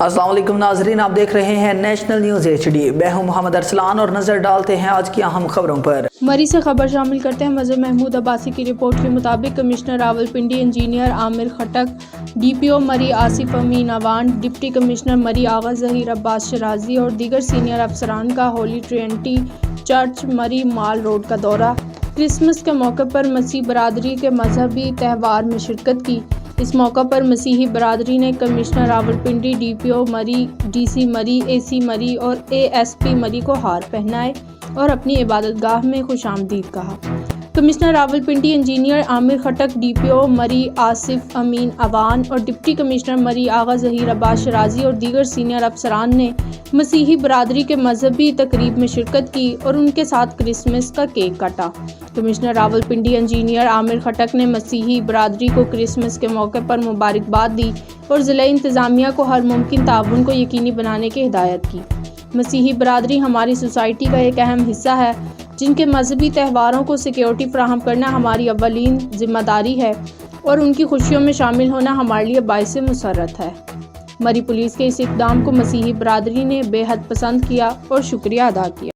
السلام علیکم ناظرین، آپ دیکھ رہے ہیں نیشنل نیوز HD۔ میں ہوں محمد ارسلان اور نظر ڈالتے ہیں آج کی اہم خبروں پر۔ مری سے خبر شامل کرتے ہیں۔ مظہر محمود عباسی کی رپورٹ کے مطابق کمشنر راولپنڈی انجینئر عامر خٹک، DPO مری آصف امین اوان، ڈپٹی کمشنر مری آغا ظہیر عباس شرازی اور دیگر سینئر افسران کا ہولی ٹرینٹی چرچ مری مال روڈ کا دورہ۔ کرسمس کے موقع پر مسیحی برادری کے مذہبی تہوار میں شرکت کی۔ اس موقع پر مسیحی برادری نے کمشنر راولپنڈی، DPO مری، DC مری، AC مری اور ASP مری کو ہار پہنائے اور اپنی عبادت گاہ میں خوش آمدید کہا۔ کمشنر راولپنڈی انجینئر عامر خٹک، DPO مری آصف امین اوان اور ڈپٹی کمشنر مری آغا ظہیر عباس شرازی اور دیگر سینئر افسران نے مسیحی برادری کے مذہبی تقریب میں شرکت کی اور ان کے ساتھ کرسمس کا کیک کاٹا۔ کمشنر راولپنڈی انجینئر عامر خٹک نے مسیحی برادری کو کرسمس کے موقع پر مبارکباد دی اور ضلع انتظامیہ کو ہر ممکن تعاون کو یقینی بنانے کی ہدایت کی۔ مسیحی برادری ہماری سوسائٹی کا ایک اہم حصہ ہے، جن کے مذہبی تہواروں کو سیکیورٹی فراہم کرنا ہماری اولین ذمہ داری ہے اور ان کی خوشیوں میں شامل ہونا ہمارے لیے باعث مسرت ہے۔ مری پولیس کے اس اقدام کو مسیحی برادری نے بے حد پسند کیا اور شکریہ ادا کیا۔